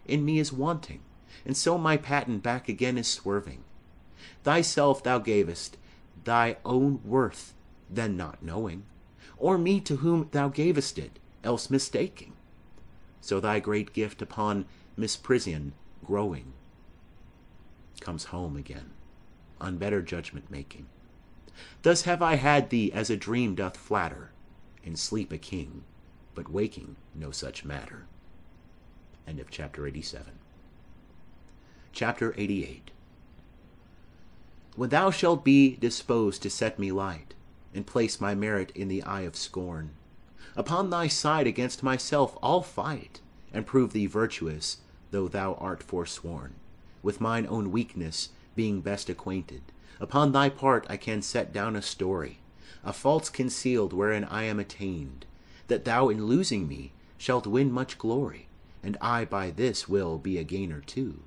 in me is wanting, and so my patent back again is swerving. Thyself thou gavest, thy own worth then not knowing, or me to whom thou gavest it, else mistaking. So thy great gift upon misprision growing comes home again, on better judgment making. Thus have I had thee as a dream doth flatter, in sleep a king, but waking no such matter. End of chapter 87. Chapter 88. When thou shalt be disposed to set me light, and place my merit in the eye of scorn, upon thy side against myself I'll fight, and prove thee virtuous, though thou art forsworn. With mine own weakness being best acquainted, upon thy part I can set down a story, a faults concealed wherein I am attained, that thou in losing me shalt win much glory, and I by this will be a gainer too.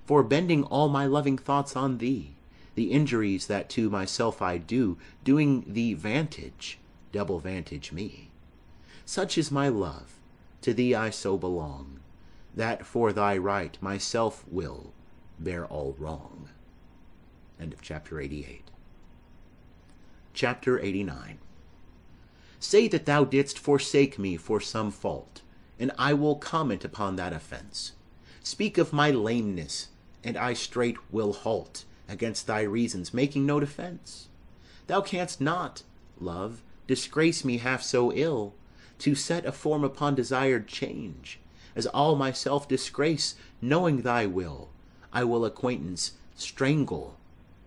For bending all my loving thoughts on thee, the injuries that to myself I do, doing thee vantage, double vantage me. Such is my love, to thee I so belong, that for thy right myself will bear all wrong. End of chapter 88. Chapter 89. Say that thou didst forsake me for some fault, and I will comment upon that offence. Speak of my lameness, and I straight will halt against thy reasons, making no defence. Thou canst not, love, disgrace me half so ill, to set a form upon desired change, as all myself disgrace, knowing thy will. I will acquaintance strangle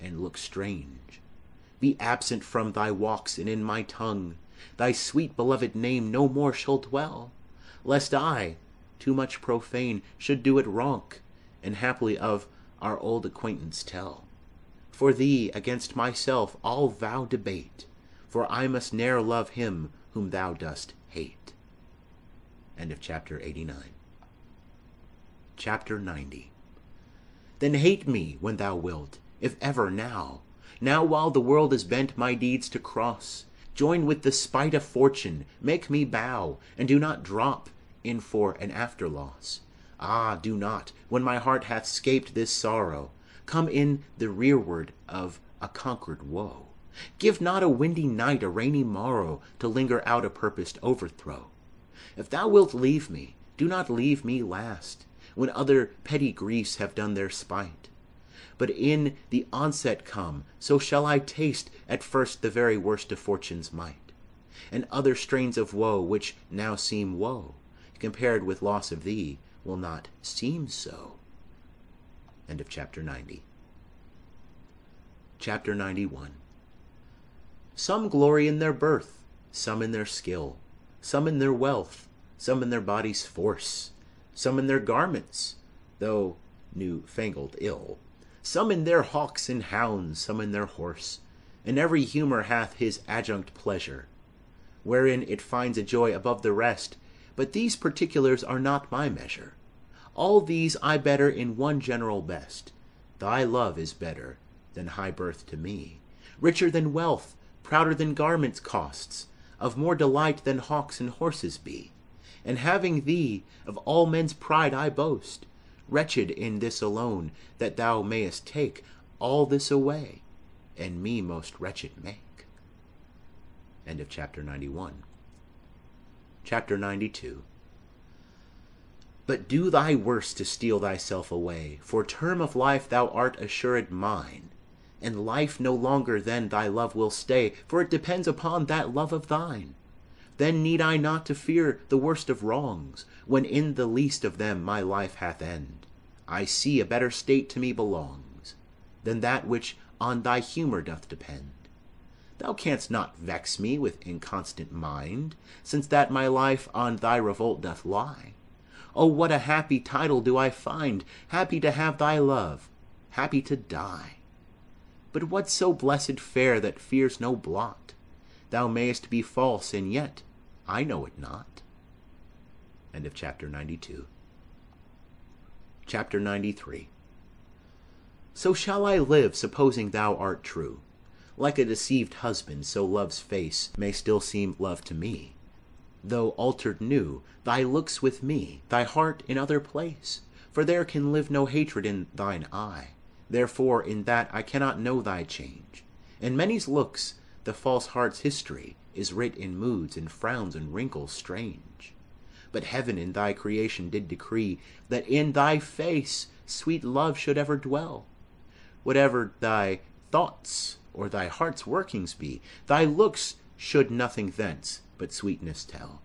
and look strange. Be absent from thy walks, and in my tongue thy sweet beloved name no more shall dwell, lest I, too much profane, should do it wrong, and haply of our old acquaintance tell. For thee against myself I'll vow debate, for I must ne'er love him whom thou dost hate. End of chapter 89. Chapter 90. Then hate me when thou wilt, if ever now, now while the world is bent my deeds to cross, join with the spite of fortune, make me bow, and do not drop in for an after loss. Ah, do not, when my heart hath scaped this sorrow, come in the rearward of a conquered woe. Give not a windy night a rainy morrow to linger out a purposed overthrow. If thou wilt leave me, do not leave me last, when other petty griefs have done their spite. But in the onset come, so shall I taste at first the very worst of fortune's might, and other strains of woe which now seem woe, compared with loss of thee, will not seem so. End of chapter 90. Chapter 91. Some glory in their birth, some in their skill, some in their wealth, some in their body's force, some in their garments, though new-fangled ill, some in their hawks and hounds, some in their horse, and every humour hath his adjunct pleasure, wherein it finds a joy above the rest, but these particulars are not my measure. All these I better in one general best. Thy love is better than high birth to me, richer than wealth, prouder than garments costs, of more delight than hawks and horses be. And having thee, of all men's pride I boast, wretched in this alone, that thou mayest take all this away, and me most wretched make. End of chapter 91. Chapter 92. But do thy worst to steal thyself away, for term of life thou art assured mine, and life no longer then thy love will stay, for it depends upon that love of thine. Then need I not to fear the worst of wrongs, when in the least of them my life hath end. I see a better state to me belongs, than that which on thy humour doth depend. Thou canst not vex me with inconstant mind, since that my life on thy revolt doth lie. Oh, what a happy title do I find, happy to have thy love, happy to die. But what's so blessed fair that fears no blot? Thou mayest be false, and yet I know it not. End of chapter 92. Chapter 93. So shall I live, supposing thou art true. Like a deceived husband, so love's face may still seem love to me, though altered new, thy looks with me, thy heart in other place. For there can live no hatred in thine eye, therefore in that I cannot know thy change. In many's looks the false heart's history is writ in moods and frowns and wrinkles strange. But heaven in thy creation did decree that in thy face sweet love should ever dwell. Whatever thy thoughts or thy heart's workings be, thy looks should nothing thence but sweetness tell.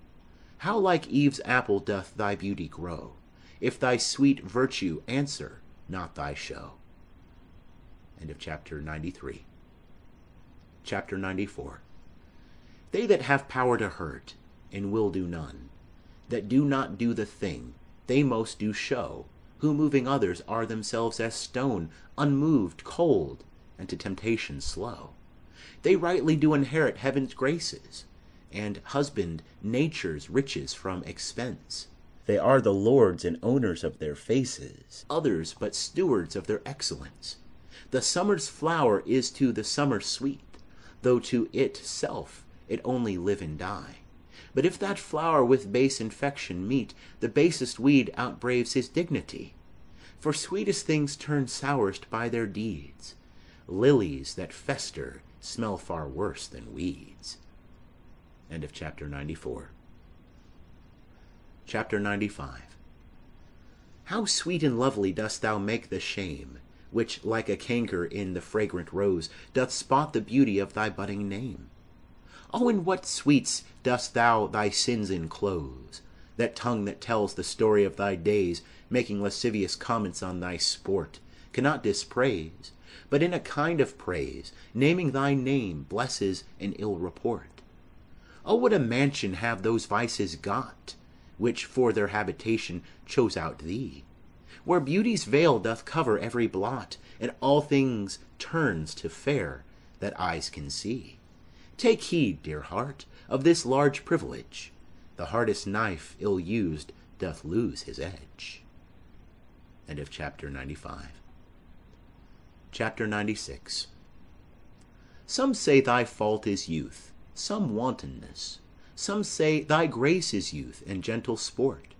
How like Eve's apple doth thy beauty grow, if thy sweet virtue answer not thy show. End of chapter 93. Chapter 94. They that have power to hurt, and will do none, that do not do the thing they most do show, who moving others are themselves as stone, unmoved, cold, and to temptation slow. They rightly do inherit heaven's graces, and husband nature's riches from expense. They are the lords and owners of their faces, others but stewards of their excellence. The summer's flower is to the summer sweet, though to itself it only live and die. But if that flower with base infection meet, the basest weed outbraves his dignity. For sweetest things turn sourest by their deeds. Lilies that fester smell far worse than weeds. End of chapter 94. Chapter 95. How sweet and lovely dost thou make the shame, which, like a canker in the fragrant rose, doth spot the beauty of thy budding name. Oh, in what sweets dost thou thy sins enclose, that tongue that tells the story of thy days, making lascivious comments on thy sport, cannot dispraise, but in a kind of praise, naming thy name, blesses an ill report. Oh, what a mansion have those vices got, which for their habitation chose out thee, where beauty's veil doth cover every blot, and all things turns to fair that eyes can see. Take heed, dear heart, of this large privilege. The hardest knife ill used doth lose his edge. End of chapter 95. Chapter 96. Some say thy fault is youth, some wantonness. Some say thy grace is youth and gentle sport.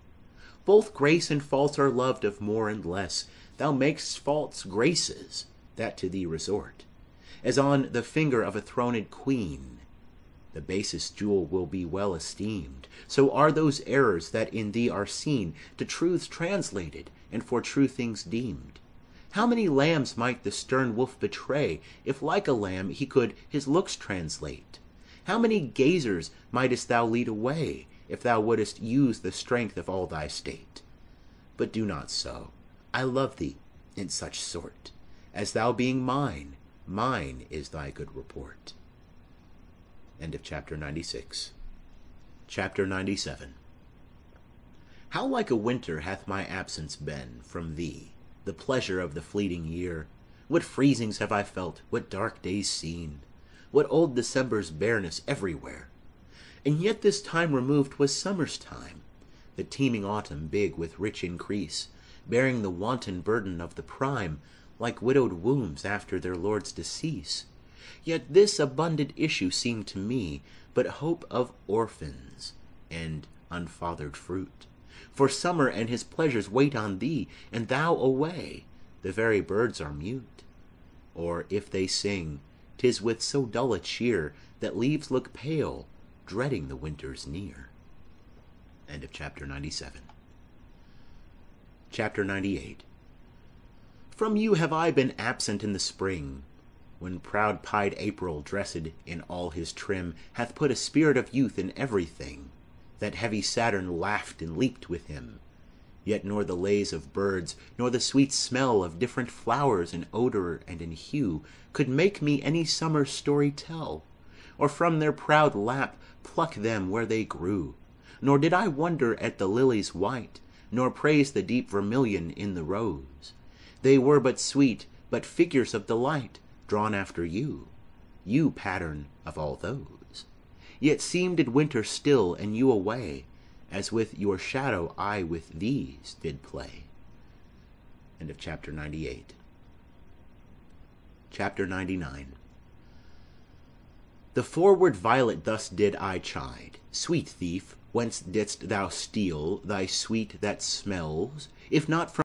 Both grace and faults are loved of more and less. Thou mak'st faults graces that to thee resort. As on the finger of a throned queen, the basest jewel will be well esteemed. So are those errors that in thee are seen, to truths translated and for true things deemed. How many lambs might the stern wolf betray, if like a lamb he could his looks translate? How many gazers mightest thou lead away, if thou wouldest use the strength of all thy state? But do not so. I love thee in such sort, as thou being mine, mine is thy good report. End of chapter 96. Chapter 97. How like a winter hath my absence been from thee, the pleasure of the fleeting year! What freezings have I felt, what dark days seen, what old December's bareness everywhere! And yet this time removed was summer's time, the teeming autumn big with rich increase, bearing the wanton burden of the prime, like widowed wombs after their lord's decease. Yet this abundant issue seemed to me but hope of orphans and unfathered fruit. For summer and his pleasures wait on thee, and thou away, the very birds are mute. Or if they sing, 'tis with so dull a cheer that leaves look pale, dreading the winter's near. End of chapter 97. Chapter 98. From you have I been absent in the spring, when proud-pied April, dressed in all his trim, hath put a spirit of youth in everything, that heavy Saturn laughed and leaped with him. Yet nor the lays of birds, nor the sweet smell of different flowers in odor and in hue, could make me any summer story tell, or from their proud lap pluck them where they grew. Nor did I wonder at the lilies white, nor praise the deep vermilion in the rose. They were but sweet, but figures of delight, drawn after you, you pattern of all those. Yet seemed it winter still, and you away, as with your shadow I with these did play. End of chapter 98. Chapter 99. The forward violet thus did I chide. Sweet thief, whence didst thou steal thy sweet that smells, if not from